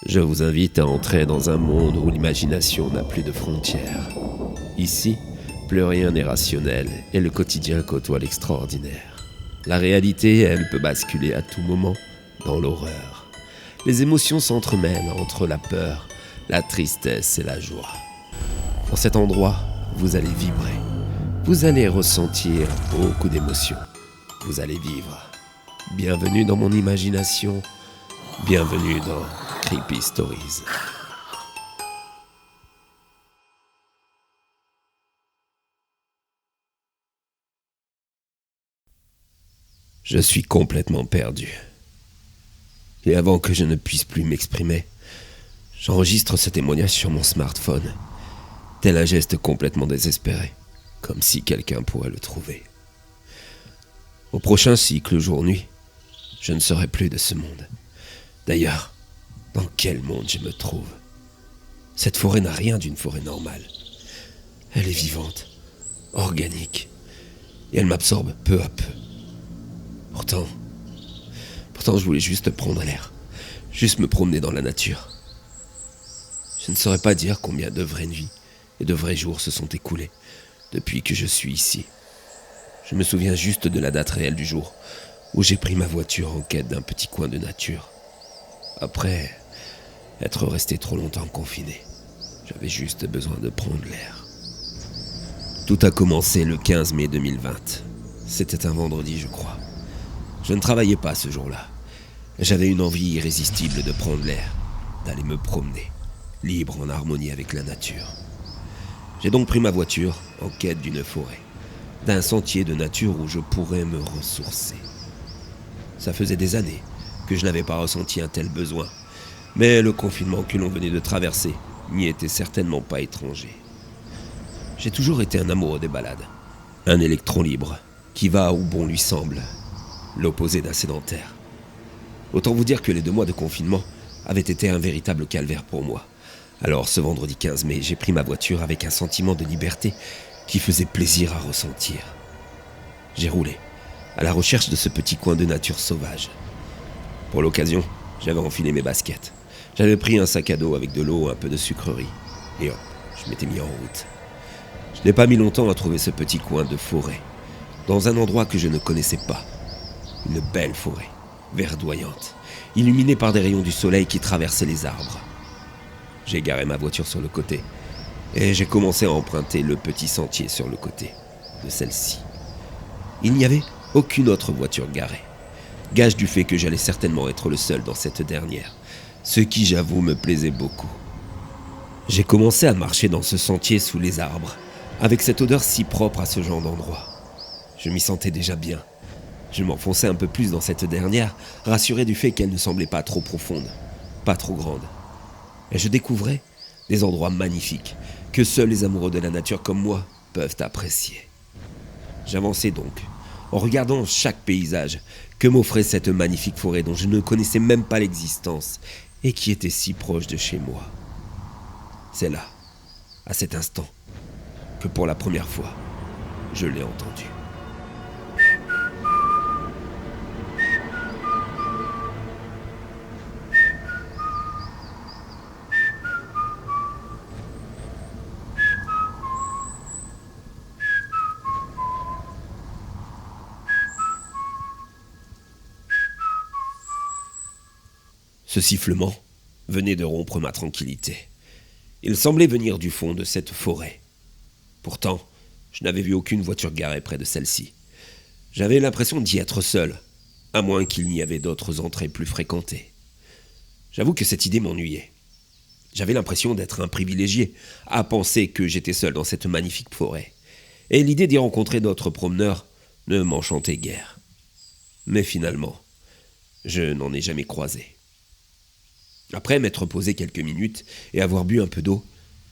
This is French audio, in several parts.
Je vous invite à entrer dans un monde où l'imagination n'a plus de frontières. Ici, plus rien n'est rationnel et le quotidien côtoie l'extraordinaire. La réalité, elle, peut basculer à tout moment dans l'horreur. Les émotions s'entremêlent entre la peur, la tristesse et la joie. Dans cet endroit, vous allez vibrer. Vous allez ressentir beaucoup d'émotions. Vous allez vivre. Bienvenue dans mon imagination. Bienvenue dans Creepy Stories. Je suis complètement perdu. Et avant que je ne puisse plus m'exprimer, j'enregistre ce témoignage sur mon smartphone, tel un geste complètement désespéré, comme si quelqu'un pourrait le trouver. Au prochain cycle jour-nuit, je ne serai plus de ce monde. D'ailleurs, dans quel monde je me trouve? Cette forêt n'a rien d'une forêt normale. Elle est vivante, organique, et elle m'absorbe peu à peu. Pourtant, je voulais juste prendre l'air, juste me promener dans la nature. Je ne saurais pas dire combien de vraies nuits et de vrais jours se sont écoulés depuis que je suis ici. Je me souviens juste de la date réelle du jour où j'ai pris ma voiture en quête d'un petit coin de nature. Après être resté trop longtemps confiné, j'avais juste besoin de prendre l'air. Tout a commencé le 15 mai 2020. C'était un vendredi, je crois. Je ne travaillais pas ce jour-là. J'avais une envie irrésistible de prendre l'air, d'aller me promener, libre en harmonie avec la nature. J'ai donc pris ma voiture en quête d'une forêt, d'un sentier de nature où je pourrais me ressourcer. Ça faisait des années que je n'avais pas ressenti un tel besoin, mais le confinement que l'on venait de traverser n'y était certainement pas étranger. J'ai toujours été un amoureux des balades, un électron libre qui va où bon lui semble, l'opposé d'un sédentaire. Autant vous dire que les 2 mois de confinement avaient été un véritable calvaire pour moi. Alors ce vendredi 15 mai, j'ai pris ma voiture avec un sentiment de liberté qui faisait plaisir à ressentir. J'ai roulé à la recherche de ce petit coin de nature sauvage. Pour l'occasion, j'avais enfilé mes baskets. J'avais pris un sac à dos avec de l'eau, un peu de sucrerie. Et hop, je m'étais mis en route. Je n'ai pas mis longtemps à trouver ce petit coin de forêt, dans un endroit que je ne connaissais pas. Une belle forêt, verdoyante, illuminée par des rayons du soleil qui traversaient les arbres. J'ai garé ma voiture sur le côté et j'ai commencé à emprunter le petit sentier sur le côté de celle-ci. Il n'y avait aucune autre voiture garée, gage du fait que j'allais certainement être le seul dans cette dernière, ce qui, j'avoue, me plaisait beaucoup. J'ai commencé à marcher dans ce sentier sous les arbres, avec cette odeur si propre à ce genre d'endroit. Je m'y sentais déjà bien. Je m'enfonçais un peu plus dans cette dernière, rassuré du fait qu'elle ne semblait pas trop profonde, pas trop grande. Et je découvrais des endroits magnifiques que seuls les amoureux de la nature comme moi peuvent apprécier. J'avançais donc, en regardant chaque paysage que m'offrait cette magnifique forêt dont je ne connaissais même pas l'existence et qui était si proche de chez moi. C'est là, à cet instant, que pour la première fois, je l'ai entendu. Ce sifflement venait de rompre ma tranquillité. Il semblait venir du fond de cette forêt. Pourtant, je n'avais vu aucune voiture garée près de celle-ci. J'avais l'impression d'y être seul, à moins qu'il n'y avait d'autres entrées plus fréquentées. J'avoue que cette idée m'ennuyait. J'avais l'impression d'être un privilégié, à penser que j'étais seul dans cette magnifique forêt. Et l'idée d'y rencontrer d'autres promeneurs ne m'enchantait guère. Mais finalement, je n'en ai jamais croisé. Après m'être posé quelques minutes et avoir bu un peu d'eau,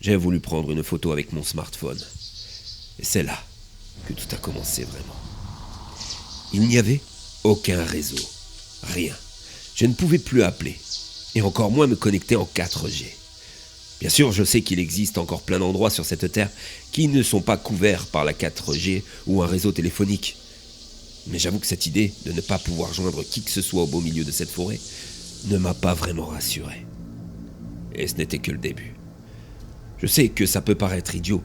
j'ai voulu prendre une photo avec mon smartphone. Et c'est là que tout a commencé vraiment. Il n'y avait aucun réseau, rien. Je ne pouvais plus appeler, et encore moins me connecter en 4G. Bien sûr, je sais qu'il existe encore plein d'endroits sur cette terre qui ne sont pas couverts par la 4G ou un réseau téléphonique. Mais j'avoue que cette idée de ne pas pouvoir joindre qui que ce soit au beau milieu de cette forêt ne m'a pas vraiment rassuré. Et ce n'était que le début. Je sais que ça peut paraître idiot,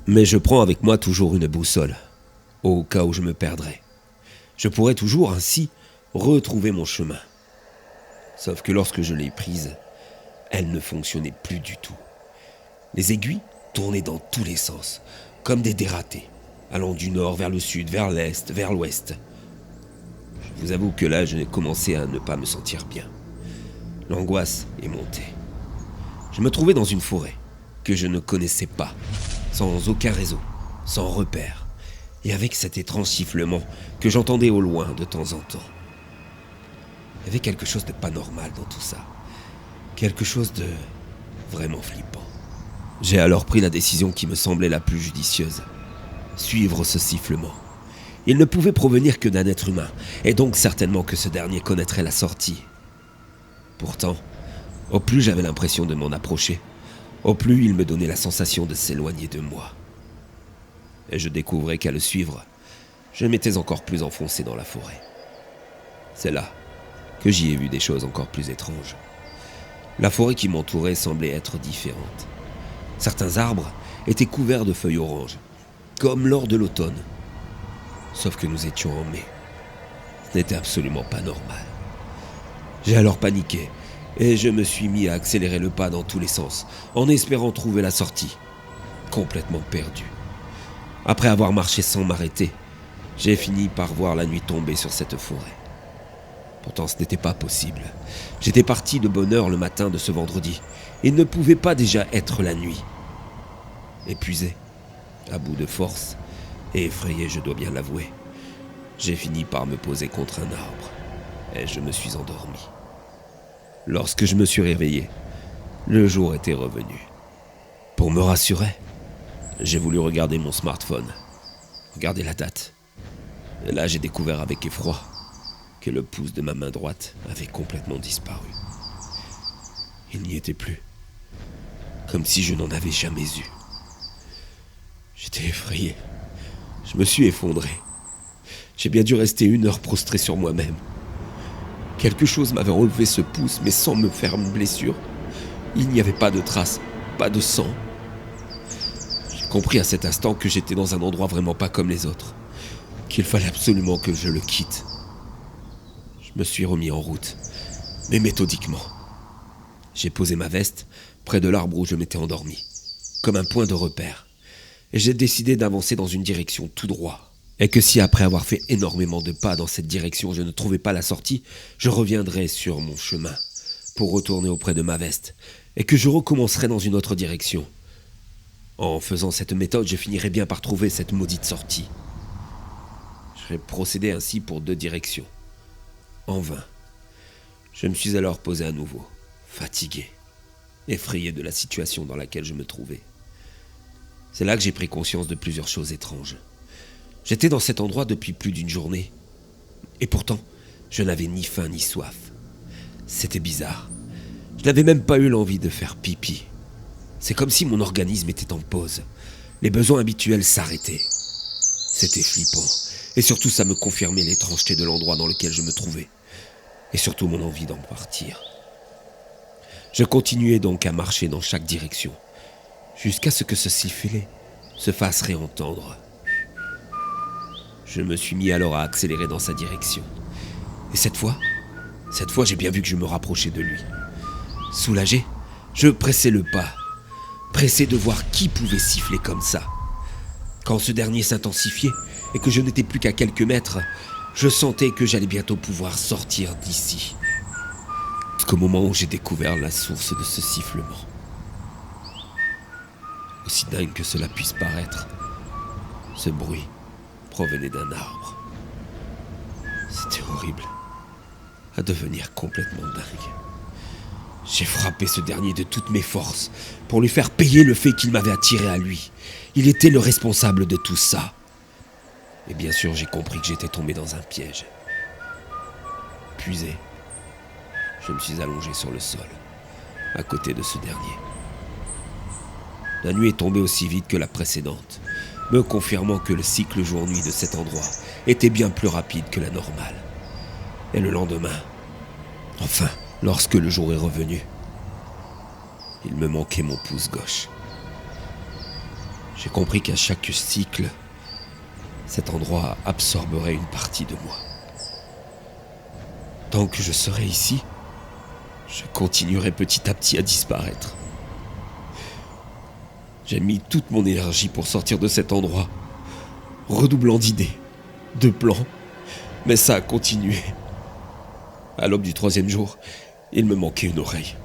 mais je prends avec moi toujours une boussole, au cas où je me perdrais. Je pourrais toujours ainsi retrouver mon chemin. Sauf que lorsque je l'ai prise, elle ne fonctionnait plus du tout. Les aiguilles tournaient dans tous les sens, comme des dératés, allant du nord vers le sud, vers l'est, vers l'ouest. Je vous avoue que là, je commençais à ne pas me sentir bien. L'angoisse est montée. Je me trouvais dans une forêt que je ne connaissais pas, sans aucun réseau, sans repère, et avec cet étrange sifflement que j'entendais au loin de temps en temps. Il y avait quelque chose de pas normal dans tout ça. Quelque chose de vraiment flippant. J'ai alors pris la décision qui me semblait la plus judicieuse. Suivre ce sifflement. Il ne pouvait provenir que d'un être humain, et donc certainement que ce dernier connaîtrait la sortie. Pourtant, au plus j'avais l'impression de m'en approcher, au plus il me donnait la sensation de s'éloigner de moi. Et je découvrais qu'à le suivre, je m'étais encore plus enfoncé dans la forêt. C'est là que j'y ai vu des choses encore plus étranges. La forêt qui m'entourait semblait être différente. Certains arbres étaient couverts de feuilles oranges, comme lors de l'automne. Sauf que nous étions en mai. Ce n'était absolument pas normal. J'ai alors paniqué et je me suis mis à accélérer le pas dans tous les sens, en espérant trouver la sortie. Complètement perdu. Après avoir marché sans m'arrêter, j'ai fini par voir la nuit tomber sur cette forêt. Pourtant, ce n'était pas possible. J'étais parti de bonne heure le matin de ce vendredi. Il ne pouvait pas déjà être la nuit. Épuisé, à bout de force, et effrayé, je dois bien l'avouer, j'ai fini par me poser contre un arbre, et je me suis endormi. Lorsque je me suis réveillé, le jour était revenu. Pour me rassurer, j'ai voulu regarder mon smartphone, regarder la date. Et là, j'ai découvert avec effroi que le pouce de ma main droite avait complètement disparu. Il n'y était plus, comme si je n'en avais jamais eu. J'étais effrayé. Je me suis effondré. J'ai bien dû rester 1 heure prostré sur moi-même. Quelque chose m'avait enlevé ce pouce, mais sans me faire une blessure. Il n'y avait pas de traces, pas de sang. J'ai compris à cet instant que j'étais dans un endroit vraiment pas comme les autres, qu'il fallait absolument que je le quitte. Je me suis remis en route, mais méthodiquement. J'ai posé ma veste près de l'arbre où je m'étais endormi, comme un point de repère, et j'ai décidé d'avancer dans une direction tout droit. Et que si après avoir fait énormément de pas dans cette direction, je ne trouvais pas la sortie, je reviendrais sur mon chemin pour retourner auprès de ma veste, et que je recommencerais dans une autre direction. En faisant cette méthode, je finirais bien par trouver cette maudite sortie. J'ai procédé ainsi pour 2 directions. En vain. Je me suis alors posé à nouveau, fatigué, effrayé de la situation dans laquelle je me trouvais. C'est là que j'ai pris conscience de plusieurs choses étranges. J'étais dans cet endroit depuis plus d'1 journée, et pourtant, je n'avais ni faim ni soif. C'était bizarre. Je n'avais même pas eu l'envie de faire pipi. C'est comme si mon organisme était en pause. Les besoins habituels s'arrêtaient. C'était flippant. Et surtout, ça me confirmait l'étrangeté de l'endroit dans lequel je me trouvais. Et surtout mon envie d'en partir. Je continuais donc à marcher dans chaque direction, jusqu'à ce que ce sifflet se fasse réentendre. Je me suis mis alors à accélérer dans sa direction. Et cette fois, j'ai bien vu que je me rapprochais de lui. Soulagé, je pressais le pas, pressé de voir qui pouvait siffler comme ça. Quand ce dernier s'intensifiait et que je n'étais plus qu'à quelques mètres, je sentais que j'allais bientôt pouvoir sortir d'ici. Jusqu'au moment où j'ai découvert la source de ce sifflement. Aussi dingue que cela puisse paraître, ce bruit provenait d'un arbre. C'était horrible, à devenir complètement dingue. J'ai frappé ce dernier de toutes mes forces pour lui faire payer le fait qu'il m'avait attiré à lui. Il était le responsable de tout ça. Et bien sûr, j'ai compris que j'étais tombé dans un piège. Épuisé, je me suis allongé sur le sol, à côté de ce dernier. La nuit est tombée aussi vite que la précédente, me confirmant que le cycle jour-nuit de cet endroit était bien plus rapide que la normale. Et le lendemain, enfin, lorsque le jour est revenu, il il me manquait mon pouce gauche. J'ai compris qu'à chaque cycle, cet endroit absorberait une partie de moi. Tant que je serai ici, je continuerai petit à petit à disparaître. J'ai mis toute mon énergie pour sortir de cet endroit, redoublant d'idées, de plans, mais ça a continué. À l'aube du 3e jour, il me manquait une oreille.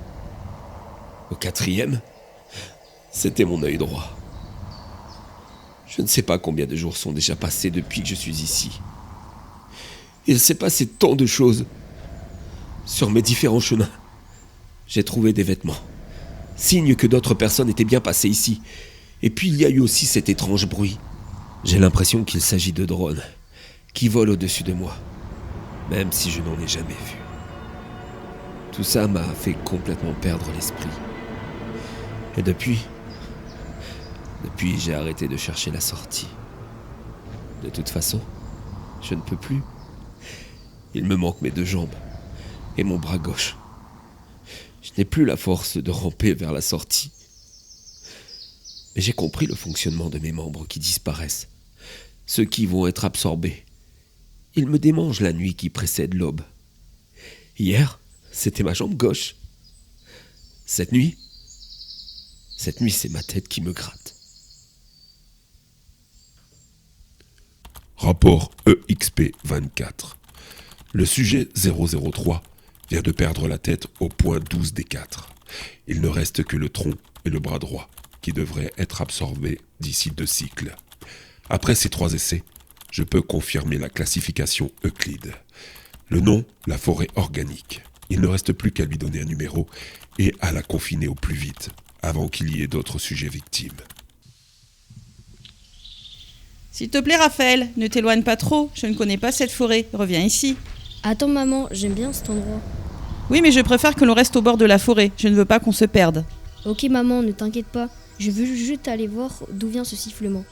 Au 4e, c'était mon œil droit. Je ne sais pas combien de jours sont déjà passés depuis que je suis ici. Il s'est passé tant de choses. Sur mes différents chemins, j'ai trouvé des vêtements, signe que d'autres personnes étaient bien passées ici. Et puis il y a eu aussi cet étrange bruit. J'ai l'impression qu'il s'agit de drones qui volent au-dessus de moi, même si je n'en ai jamais vu. Tout ça m'a fait complètement perdre l'esprit. Et depuis, j'ai arrêté de chercher la sortie. De toute façon, je ne peux plus. Il me manque mes 2 jambes et mon bras gauche. Je n'ai plus la force de ramper vers la sortie. Mais j'ai compris le fonctionnement de mes membres qui disparaissent, ceux qui vont être absorbés. Ils me démangent la nuit qui précède l'aube. Hier, c'était ma jambe gauche. Cette nuit, c'est ma tête qui me gratte. Rapport EXP24. Le sujet 003 vient de perdre la tête au point 12 des 4. Il ne reste que le tronc et le bras droit qui devraient être absorbés d'ici 2 cycles. Après ces 3 essais, je peux confirmer la classification Euclide. Le nom, la forêt organique. Il ne reste plus qu'à lui donner un numéro et à la confiner au plus vite, avant qu'il y ait d'autres sujets victimes. S'il te plaît, Raphaël, ne t'éloigne pas trop. Je ne connais pas cette forêt. Reviens ici. Attends maman, j'aime bien cet endroit. Oui, mais je préfère que l'on reste au bord de la forêt. Je ne veux pas qu'on se perde. Ok maman, ne t'inquiète pas. Je veux juste aller voir d'où vient ce sifflement.